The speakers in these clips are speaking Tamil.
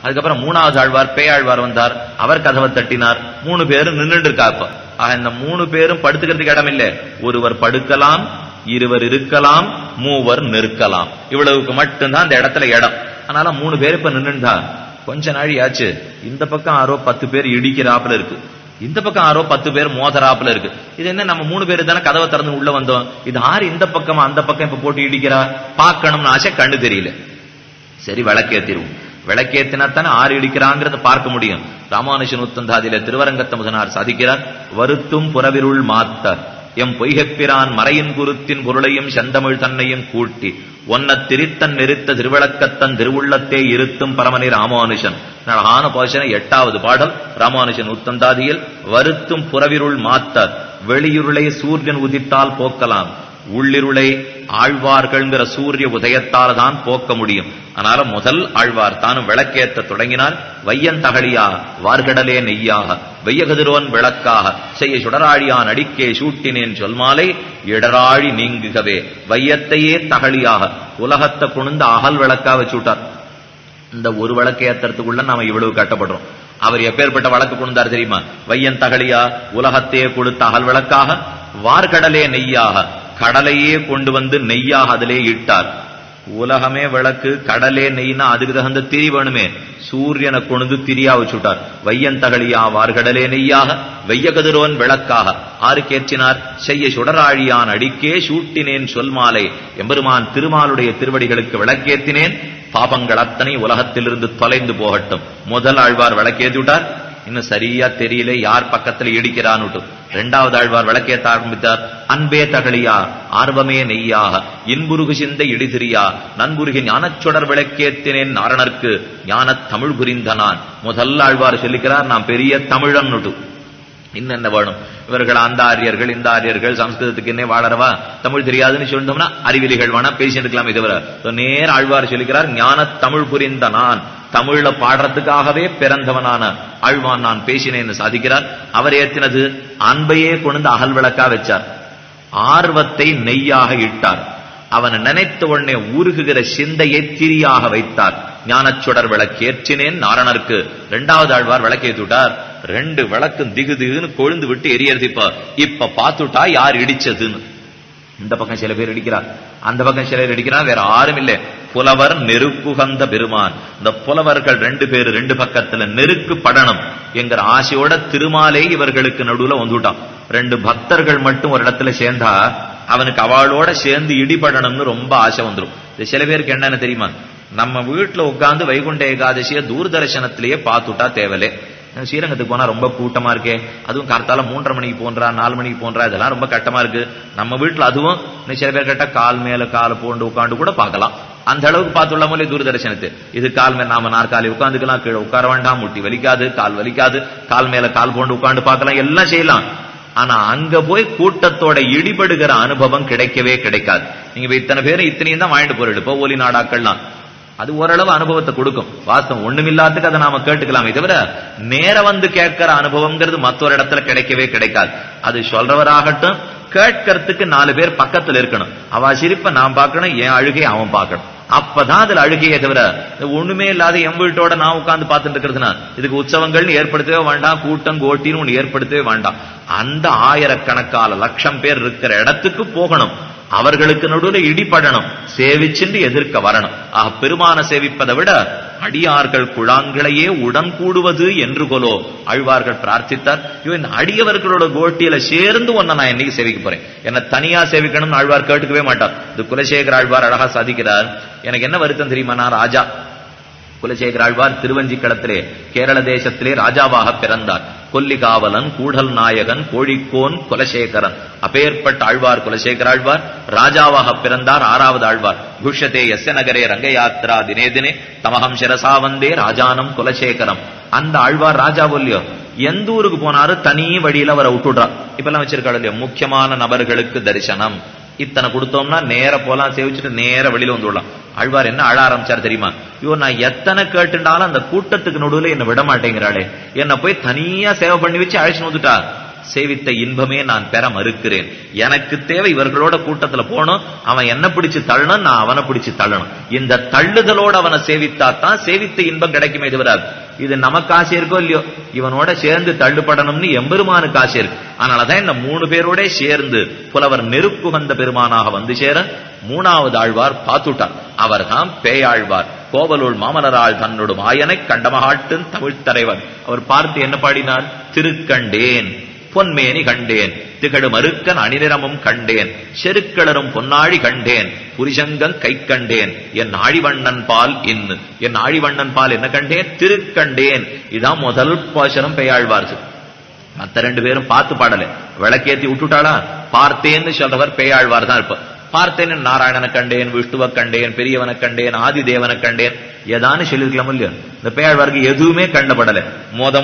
அதுக்கப்புறம் 3வது ஆழ்வார் பேயாழ்வார் வந்தார். அவர் கதவை தட்டினார். 3 பேரும் நின்றுட்டு இருக்காப்ப. இந்த 3 பேரும் படுத்துக்கிறதுக்கு இடம் இல்லை. ஒருவர் படுக்கலாம், இருவர் இருக்கலாம், 3 நிற்கலாம். இவ்வளவுக்கு மட்டும்தான் அந்த இடத்துல இடம். அதனால 3 பேர் இப்ப நின்றுட்டா. கொஞ்ச நாழி ஆச்சு. இந்த பக்கம் யாரோ 10 பேர் இடிக்கிறாப்புல இருக்கு, இந்த பக்கம் யாரோ 10 பேர் மோதராப்புல இருக்கு. இது என்ன, நம்ம 3 பேரு தானே கதவை திறந்து உள்ள வந்தோம், இது ஆறு இந்த பக்கமா அந்த பக்கம் இப்ப போட்டு இடிக்கிறா, பார்க்கணும்னு ஆசை, கண்ணு தெரியல. சரி விளக்கேத்திருவோம். விளக்கேத்தினா தானே ஆறு இடிக்கிறாங்கிறத பார்க்க முடியும். ராமானுஜன் உத்தந்தாதியில திருவரங்கத்த முதனார் சாதிக்கிறார், வருத்தும் புறவிருள் மாத்த எம் பொய்கப்பிரான் மறையின் குருத்தின் பொருளையும் செந்தமிழ் தன்னையும் கூட்டி ஒன்ன திரித்தன் நெறித்த திருவிளக்கத்தன் திருவுள்ளத்தே இருத்தும் பரமனி ராமானுஜன். அழகான போஷனை 8வது பாடல் ராமானுஜன் உத்தந்தாதியில். வருத்தும் புறவிருள் மாத்த, வெளியுருளை சூரியன் உதித்தால் போக்கலாம், உள்ளிருளை ஆழ்வார்கள்ங்கிற சூரிய உதயத்தால் தான் போக்க முடியும். அதனால முதல் ஆழ்வார் தானும் விளக்கேற்ற தொடங்கினார். வையன் தகழியா வார்கடலே நெய்யாக வெய்யகதிரோன் விளக்காக செய்ய சுடராழியான் அடிக்கே சூட்டினேன் சொல்மாலை இடராழி நீங்குகவே. வையத்தையே தகழியாக உலகத்தை கொண்டு அகல் விளக்கா வச்சுட்டார். இந்த ஒரு விளக்கை ஏத்துறதுக்குள்ள நாம இவ்வளவு கட்டப்படுறோம். அவர் எப்பேற்பட்ட வழக்கு கொண்டார் தெரியுமா? வையன் தகழியா உலகத்தையே கொடுத்த அகல் விளக்காக, வார்கடலே நெய்யாக கடலையே கொண்டு வந்து நெய்யாக அதிலே இட்டார். உலகமே விளக்கு, கடலே நெய்னா அதுக்கு தகுந்த திரி வேணுமே. சூரியனை கொண்டு திரியா வச்சுட்டார். வையன் தகழியா வார்கடலே நெய்யாக வெய்யகதிரோன் விளக்காக ஆறுக்கேற்றினார். செய்ய சுடராழியான் அடிக்கே சூட்டினேன் சொல்மாலை. எம்பெருமான் திருமாலுடைய திருவடிகளுக்கு விளக்கேற்றினேன், பாபங்கள் அத்தனை உலகத்திலிருந்து தொலைந்து போகட்டும். முதல் ஆழ்வார் விளக்கேற்றி விட்டார். இன்னும் சரியா தெரியல யார் பக்கத்துல இடிக்கிறான்னு. 2வது ஆழ்வார் விளக்கேற்ற ஆரம்பித்தார். அன்பே தகழியா ஆர்வமே நெய்யாக இன்புருகு சிந்தை இடிதிரியா நண்புருகி ஞானச்சுடர் விளக்கேத்தினேன் நாரணர்க்கு ஞான தமிழ் புரிந்த நான். முதல் ஆழ்வார் சொல்லிக்கிறார், நான் பெரிய தமிழன்னுட்டு. இன்னென்ன வேணும்? இவர்கள் அந்த ஆரியர்கள் இந்த ஆரியர்கள் சம்ஸ்கிருதத்துக்கு என்ன வாழறவா, தமிழ் தெரியாதுன்னு சொல்லிட்டோம்னா அறிவிலிகள் வேணா பேசி எடுக்கலாமே தவிர, நேர் ஆழ்வார் சொல்லிக்கிறார், ஞான தமிழ் புரிந்த நான், தமிழ்ல பாடுறதுக்காகவே பிறந்தவனான ஆழ்வான் நான் பேசினேன்னு சாதிக்கிறார். அவர் ஏத்தினது அன்பையே கொண்டு அகல் விளக்கா வச்சார், ஆர்வத்தை நெய்யாக இட்டார், அவன் நினைத்த உடனே ஊருகுகிற சிந்தையை திரியாக வைத்தார். ஞானச்சுடர் விளக்கேற்றினேன் நாரணர்க்கு. 2வது ஆழ்வார் விளக்கேத்துட்டார். 2 விளக்கும் திகு திகுன்னு கொழுந்து விட்டு எரியறது. இப்ப பார்த்துட்டா யார் இடிச்சதுன்னு. இந்த பக்கம் சில பேர் இடிக்கிறார், அந்த பக்கம் சிலர் இடிக்கிறார். வேற யாரும் இல்லை, புலவர் நெருக்குகந்த பெருமான். இந்த புலவர்கள் 2 பேர் 2 பக்கத்துல நெருக்கு படணும் என்கிற ஆசையோட திருமாலே இவர்களுக்கு நடுவுல வந்துட்டான். 2 பக்தர்கள் மட்டும் ஒரு இடத்துல சேர்ந்தா அவனுக்கு அவளோட சேர்ந்து இடிபடணும்னு ரொம்ப ஆசை வந்துடும். இது சில பேருக்கு என்னன்னு தெரியுமா, நம்ம வீட்டுல உட்கார்ந்து வைகுண்ட ஏகாதசிய தூர்தர்சனத்திலேயே பார்த்துட்டா தேவலே. ஸ்ரீரங்கத்துக்கு போனா ரொம்ப கூட்டமா இருக்கே, அதுவும் கார்த்தால 3:30 மணிக்கு போன்றா 4 மணிக்கு போன்றா, இதெல்லாம் ரொம்ப கட்டமா இருக்கு. நம்ம வீட்டுல அதுவும் சில பேர் கேட்டா கால் மேல கால் போண்டு உட்காந்து கூட பார்க்கலாம். அந்த அளவுக்கு பார்த்துள்ள போலே தூர்தர்சனத்து. இது கால் மேல நாம நாற்காலி உட்காந்துக்கலாம், கீழே உட்கார வேண்டாம், முட்டி வலிக்காது, கால் வலிக்காது, கால் மேல கால் போண்டு உட்காந்து பார்க்கலாம், எல்லாம் செய்யலாம். ஆனா அங்க போய் கூட்டத்தோட இடிபடுகிற அனுபவம் கிடைக்கவே கிடைக்காது. நீங்க இத்தனை பேரும் இத்தனையும் தான் வாங்கிட்டு போறது. இப்போ ஒலி நாடாக்கள்லாம் அது ஓரளவு அனுபவத்தை கொடுக்கும். வாஸ்தவம் ஒண்ணுமில்லாததுக்கு அதை நாம கேட்டுக்கலாமே தவிர நேர வந்து கேட்கிற அனுபவம்ங்கிறது மற்றொரு இடத்துல கிடைக்கவே கிடைக்காது. அது சொல்றவராகட்டும், கேட்கறதுக்கு 4 பேர் பக்கத்துல இருக்கணும். அவ சிரிப்ப நான் பார்க்கணும், என் அழுகை அவன் பார்க்கணும். அப்பதான் அதுல அழுகையே தவிர ஒண்ணுமே இல்லாத என் வீட்டோட நான் உட்கார்ந்து பார்த்துட்டு இருக்கிறதுனா இதுக்கு உற்சவங்கள்னு ஏற்படுத்தவே வேண்டாம், கூட்டம் கோட்டின்னு ஒண்ணு ஏற்படுத்தவே வேண்டாம். அந்த ஆயிரக்கணக்கான லட்சம் பேர் இருக்கிற இடத்துக்கு போகணும், அவர்களுக்கு நடுவில் இடிபடணும், சேவிச்சுண்டு எதிர்க்க வரணும். ஆக பெருமான சேவிப்பதை விட அடியார்கள் குழாங்களையே உடன் கூடுவது என்று கொலோ ஆழ்வார்கள் பிரார்த்தித்தார். இந்த அடியவர்களோட கோட்டியில சேர்ந்து ஒன்ன நான் என்னைக்கு சேவிக்க போறேன், என்ன தனியா சேவிக்கணும்னு ஆழ்வார் கேட்டுக்கவே மாட்டார். இது குலசேகர ஆழ்வார் அழகா சாதிக்கிறார். எனக்கு என்ன வருத்தம் தெரியுமா, நான் ராஜா. குலசேகர ஆழ்வார் திருவஞ்சிக்கடத்திலே கேரள தேசத்திலே ராஜாவாக பிறந்தார். கொல்லிகாவலன், கூடல் நாயகன், கோழிக்கோன் குலசேகரன், அப்பேற்பட்ட ஆழ்வார் குலசேகர ஆழ்வார் ராஜாவாக பிறந்தார். 6வது ஆழ்வார். குஷ்யதே எஸ்ய நகரே ரங்கயாத்ரா தினே தினே தமகம் சிரசாவந்தே ராஜானம் குலசேகரம். அந்த ஆழ்வார் ராஜா இல்லையோ, எந்த ஊருக்கு போனாரு தனி வழியில அவரை விட்டுடுறார். இப்ப எல்லாம் வச்சிருக்காரு இல்லையோ, முக்கியமான நபர்களுக்கு தரிசனம் இத்தனை கொடுத்தோம்னா நேர போலாம், சேவிச்சுட்டு நேர வெளியில வந்துடலாம். ஆழ்வார் என்ன அழ ஆரம்பிச்சார் தெரியுமா, ஐயோ நான் எத்தனை கேட்டுட்டாலும் அந்த கூட்டத்துக்கு நடுவுல என்ன விட மாட்டேங்கிறாளே, என்ன போய் தனியா சேவை பண்ணி வச்சு அழைச்சு வந்துட்டா. சேவித்த இன்பமே நான் பெற மறுக்கிறேன். எனக்கு தேவை இவர்களோட கூட்டத்துல போகணும், அவன் என்ன பிடிச்சு தள்ளணும், நான் அவனை பிடிச்சு தள்ளணும். இந்த தள்ளுதலோட அவனை சேவித்தாத்தான் சேவித்த இன்பம் கிடைக்குமே தவிர இது நமக்கு ஆசை இருக்கோ இல்லையோ, இவனோட சேர்ந்து தள்ளுபடணும்னு எம்பெருமானுக்கு ஆசை இருக்கு. அதனாலதான் இந்த 3 பேரோட சேர்ந்து புலவர் நெருப்புகந்த பெருமானாக வந்து சேர 3வது ஆழ்வார் பார்த்துட்டார். அவர் தான் பேயாழ்வார். கோவலூர் மாமலரால் தன்னோடு மாயனை கண்டமகாட்டும் தமிழ் தலைவன். அவர் பார்த்து என்ன பாடினார்? திருக்கண்டேன் பொன்மேனி கண்டேன், திகழு மறுக்கன் அணிநிறமும் கண்டேன், செருக்களரும் பொன்னாழி கண்டேன், புரிசங்கங் கை கண்டேன், என் ஆழிவண்ணன் பால் இன்னு. என் ஆழிவண்ணன் பால் என்ன கண்டேன்? திருக்கண்டேன். இதான் முதல் பாசனம் பேயாழ்வார்க்கு. மத்த 2 பேரும் பார்த்து பாடல, விளக்கேத்தி விட்டுட்டாளா? பார்த்தேன்னு சொல்றவர் பேயாழ்வார் தான் இருப்ப. பார்த்தேன்னு நாராயணனை கண்டேன், விஷ்ணுவை கண்டேன், பெரியவனை கண்டேன், ஆதி தேவனை கண்டேன், ஏதானு சொல்லிருக்கலாம் இல்லையா? இந்த பேயாழ்வாருக்கு எதுவுமே கண்டப்படல.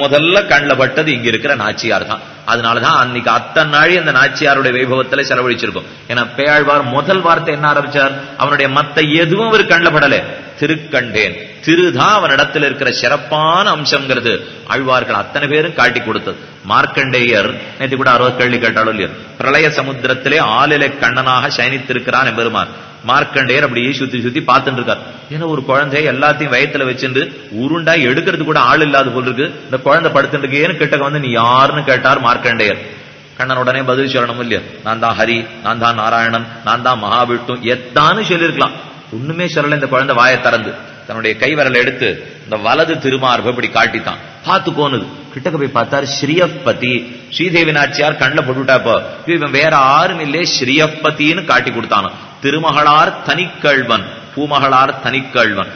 முதல்ல கண்டப்பட்டது இங்க இருக்கிற நாச்சியார் தான். அதனாலதான் அன்னைக்கு அத்தனை நாளி அந்த நாச்சியாருடைய வைபவத்துல செலவழிச்சிருக்கும். ஏன்னா பேயாழ்வார் முதல் வார்த்தை என்ன ஆரம்பிச்சார்? அவனுடைய மத்த எதுவும் அவர் கண்டப்படல, திருக்கண்டேன். திருதான் அவனிடத்தில் இருக்கிற சிறப்பான அம்சங்கிறது ஆழ்வார்கள் அத்தனை பேரும் காட்டி கொடுத்தது. மார்க்கண்டேயர் நேற்று கூட 60 கேள்வி கேட்டாலும் இல்லையா, பிரளய சமுத்திரத்திலே ஆளிலை கண்ணனாக சயனித்திருக்கிறான் எம்பெருமான். மார்க்கண்டேயர் அப்படியே சுத்தி சுத்தி பார்த்துட்டு இருக்கார். ஏன்னா ஒரு குழந்தைய எல்லாத்தையும் வயத்துல வச்சுட்டு உருண்டா எடுக்கிறது கூட ஆள் இல்லாத போல் இருக்கு, இந்த குழந்தை படுத்துட்டு இருக்கேன்னு கிட்டக்க வந்து நீ யாருன்னு கேட்டார் மார்க்கண்டேயர். கண்ணன் உடனே பதில் சொல்லணும் இல்லையா, நான் தான் ஹரி, நான் தான் நாராயணன், நான் தான் மகாவிஷ்ணு, எத்தான்னு சொல்லிருக்கலாம். ஒண்ணுமே சொல்லல. இந்த குழந்தை வாயை திறந்து தன்னுடைய கைவரலை எடுத்து இந்த வலது திருமார்பு இப்படி காட்டித்தான். பார்த்து கோணுது. கிட்டக்க போய் பார்த்தார் ஸ்ரீயப்பதி. ஸ்ரீதேவி நாச்சியார் கண்ணில் போட்டுவிட்டாப்போ இவன் வேற யாரும் இல்லே ஸ்ரீயப்பத்தின்னு காட்டி கொடுத்தானோ. திருமகளார் தனிக்கள்வன், பூமகளார் தனிக்கள்வன்.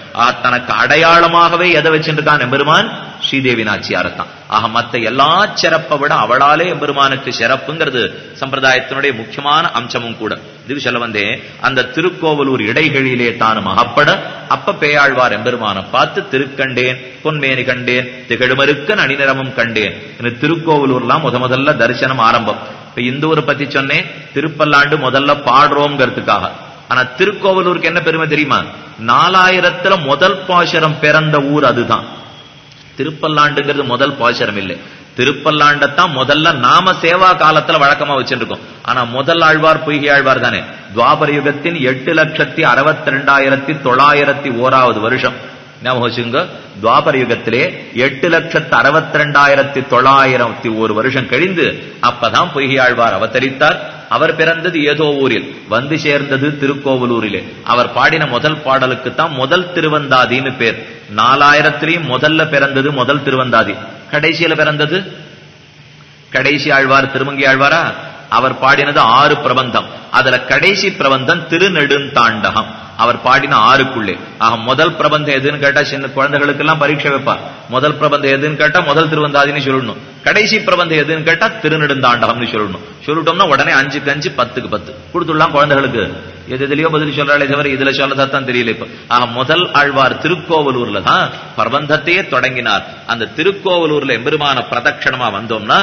தனக்கு அடையாளமாகவே எதை வச்சிருக்கான் எம்பெருமான்? ஸ்ரீதேவி நாச்சியாரத்தான். ஆக மத்த எல்லா சிறப்பை விட அவளாலே எம்பெருமானுக்கு சிறப்புங்கிறது சம்பிரதாயத்தினுடைய முக்கியமான அம்சமும் கூட. இது சொல்ல வந்தேன், அந்த திருக்கோவலூர் இடைகளிலே தானும் அகப்பட அப்ப பேயாழ்வார் எம்பெருமான பார்த்து திருக்கண்டேன் பொன்மேனி கண்டேன், திகழுமருக்கன் அணிநிறமும் கண்டேன். திருக்கோவலூர்லாம் முதல்ல தரிசனம் ஆரம்பம். இப்ப இந்த ஊரை பத்தி சொன்னேன், திருப்பல்லாண்டு முதல்ல பாடுறோம்ங்கிறதுக்காக. ஆனா திருக்கோவலூருக்கு என்ன பெருமை தெரியுமா? 4000த்துல முதல் பாசுரம் பிறந்த ஊர் அதுதான். திருப்பல்லாண்டுங்கிறது முதல் பாசுரம் இல்லை. திருப்பல்லாண்டத்தான் முதல்ல நாம சேவா காலத்துல வழக்கமா வச்சிருக்கோம். ஆனா முதல் ஆழ்வார் பொய்கை ஆழ்வார் தானே. துவாபர யுகத்தின் 8,62,901 வருஷம் ஞாபகம் வச்சுங்க. துவாபர யுகத்திலே 8,62,901 வருஷம் கழிந்து அப்பதான் பொய்கை ஆழ்வார் அவதரித்தார். அவர் பிறந்தது ஏதோ ஊரில், வந்து சேர்ந்தது திருக்கோவலூரிலே. அவர் பாடின முதல் பாடலுக்குத்தான் முதல் திருவந்தாதின்னு பேர். 4000த்திலையும் முதல்ல பிறந்தது முதல் திருவந்தாதி. கடைசியில பிறந்தது கடைசி ஆழ்வார் திருமங்கி ஆழ்வாரா. அவர் பாடினது 6 பிரபந்தம். அதுல கடைசி பிரபந்தம் திருநெடுந்தாண்டகம். அவர் பாடின 6க்குள்ளே. ஆக முதல் பிரபந்தம் எதுன்னு கேட்டா சின்ன குழந்தைகளுக்கு எல்லாம் பரீட்சை வைப்பார். முதல் பிரபந்தம் எதுன்னு கேட்டா முதல் திருவந்தாதின்னு சொல்லணும். கடைசி பிரபந்தம் எதுன்னு கேட்டா திருநெடுந்தாண்டகம்னு சொல்லணும். சொல்லிட்டோம்னா உடனே 5க்கு 5 10க்கு 10 கொடுத்துடலாம் குழந்தைகளுக்கு. எதுலயோ பதில் சொல்றாளே தவிர இதுல சொல்லதான் தெரியல. இப்ப ஆக முதல் ஆழ்வார் திருக்கோவலூர்ல தான் பிரபந்தத்தையே தொடங்கினார். அந்த திருக்கோவலூர்ல எம்பெருமான பிரதட்சணமா வந்தோம்னா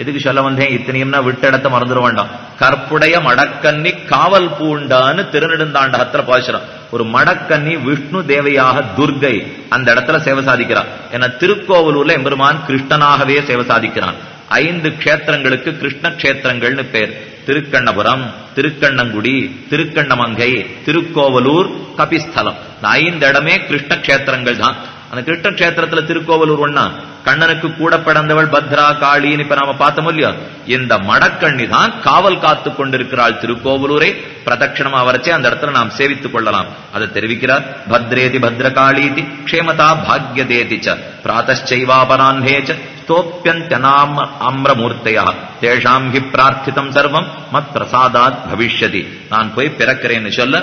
எதுக்கு சொல்ல வந்தேன், இத்தனையும்னா விட்ட இடத்த மறந்துட வேண்டாம். கற்புடைய மடக்கன்னி காவல் பூண்டான்னு திருநெடுந்தாண்டகத்துல பாசுரம். ஒரு மடக்கன்னி விஷ்ணு தேவையாக துர்கை அந்த இடத்துல சேவை சாதிக்கிறார். ஏன்னா திருக்கோவலூர்ல எம்பெருமான் கிருஷ்ணனாகவே சேவை சாதிக்கிறான். 5 க்ஷேத்திரங்களுக்கு கிருஷ்ண க்ஷேத்திரங்கள்னு பேர். திருக்கண்ணபுரம், திருக்கண்ணங்குடி, திருக்கண்ணமங்கை, திருக்கோவலூர், கபிஸ்தலம். 5 இடமே கிருஷ்ண க்ஷேத்திரங்கள் தான். அந்த கிருஷ்ண க்ஷேத்திரத்துல திருக்கோவலூர் ஒண்ணா. கண்ணனுக்கு கூட பிறந்தவள் பத்ரா காளின்னு இப்ப நாம பார்த்தோம் இல்லையா. இந்த மடக்கண்ணி தான் காவல் காத்து கொண்டிருக்கிறாள் திருக்கோவலூரை. பிரதட்சணமா வரச்சே அந்த இடத்துல நாம் சேவித்துக் கொள்ளலாம். அதை தெரிவிக்கிறார். பத்ரேதி பத்ரகாளீதி க்ஷேமதா பாக்யதேதி ச பிராதச்சைவாபரான்ஹேச்ச ஸ்தோப்யந்த்யநாம அம்ரமூர்த்தையா தேஷாம் ஹி பிரார்த்திதம் சர்வம் மத் பிரசாதாத் பவிஷ்யதி. நான் போய் பிறக்கிறேன்னு சொல்ல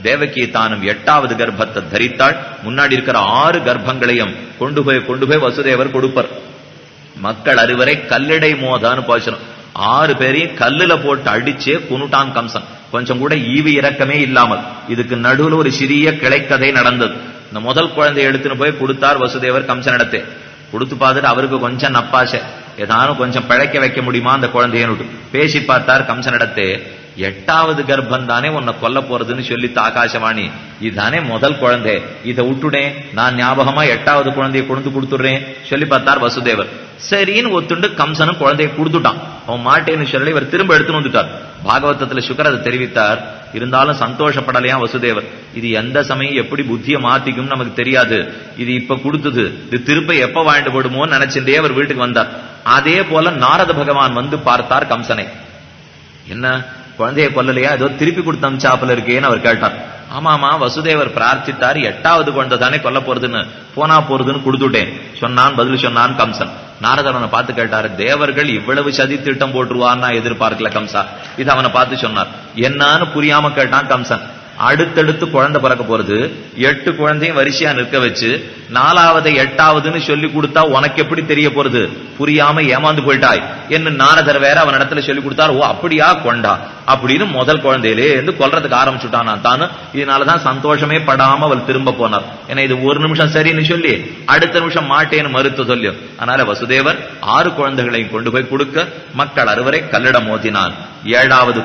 தேவகி தானும் 8வது கர்ப்பத்தை தரித்தாள். முன்னாடி இருக்கிற 6 கர்ப்பங்களையும் கொண்டு போய் வசுதேவர் கொடுப்பார். மக்கள் அறுவரை கல்லிடை மோதான்னு பாசனம். 6 பேரையும் கல்லுல போட்டு அடிச்சே குனுட்டான் கம்சன். கொஞ்சம் கூட ஈவு இறக்கமே இல்லாமல். இதுக்கு நடுவில் ஒரு சிறிய கிளைக்கதை நடந்தது. இந்த முதல் குழந்தையை எடுத்துன்னு போய் கொடுத்தார் வசுதேவர் கம்சனிடத்தை. கொடுத்து பார்த்துட்டு அவருக்கு கொஞ்சம் நப்பாசை, ஏதானும் கொஞ்சம் பிழைக்க வைக்க முடியுமா அந்த குழந்தையன்னு பேசி பார்த்தார் கம்சனிடத்தை. 8வது கர்ப்பம் தானே உன்னை கொல்ல போறதுன்னு சொல்லித்து ஆகாசவாணி, இதுதானே முதல் குழந்தை, இதை விட்டுடேன், நான் ஞாபகமா 8வது குழந்தையை கொண்டு கொடுத்துடுறேன் சொல்லி பார்த்தார் வசுதேவர். சரின்னு ஒத்துண்டு கம்சனும் குழந்தையை கொடுத்துட்டான். அவன் மாட்டேன்னு சொல்லி இவர் திரும்ப எடுத்துன்னு வந்துட்டார். பாகவதத்துல சுகர் அதை தெரிவித்தார். இருந்தாலும் சந்தோஷப்படலையா வசுதேவர். இது எந்த சமயம் எப்படி புத்தியை மாத்திக்கும் நமக்கு தெரியாது. இது இப்ப கொடுத்தது, இது திருப்ப எப்ப வாழ்ந்து போடுமோன்னு நினைச்சுட்டே அவர் வீட்டுக்கு வந்தார். அதே போல நாரத பகவான் வந்து பார்த்தார் கம்சனை. என்ன குழந்தைய கொல்லலையா, ஏதோ திருப்பி கொடுத்த அம்சாப்பில் இருக்கேன்னு அவர் கேட்டார். ஆமாமா, வசுதேவர் பிரார்த்தித்தார், 8வது குழந்தை தானே கொல்ல போறதுன்னு, போனா போறதுன்னு கொடுத்துட்டேன் சொன்னான், பதில் சொன்னான் கம்சன். நாரதர் அவனை பார்த்து கேட்டாரு, தேவர்கள் இவ்வளவு சதி திட்டம் போட்டுருவான்னு நான் எதிர்பார்க்கல கம்சா. இது அவனை பார்த்து சொன்னார். என்னான்னு புரியாம கேட்டான் கம்சன். அடுத்தடுத்து குழந்தை பிறக்க போறது, 8 குழந்தையும் வரிசையா நிற்க வச்சு 4வது 8வதுன்னு சொல்லி கொடுத்தா உனக்கு எப்படி தெரிய போறது, புரியாம ஏமாந்து போயிட்டாய் என்ன நாரதர் வேற அவன் இடத்துல சொல்லி கொடுத்தார். ஓ அப்படியா, கொண்டா அப்படின்னு முதல் குழந்தையிலே இருந்து கொல்றதுக்கு ஆரம்பிச்சுட்டான் நான் தானு. இதனாலதான் சந்தோஷமே படாம அவள் திரும்ப போனார். ஏன்னா இது ஒரு நிமிஷம் சரின்னு சொல்லி அடுத்த நிமிஷம் மாட்டேன்னு மறுத்து சொல்லி. அதனால வசுதேவர் 6 குழந்தைகளையும் கொண்டு போய் கொடுக்க மக்கள் 6 கல்லிடம் மோதினான். 7வது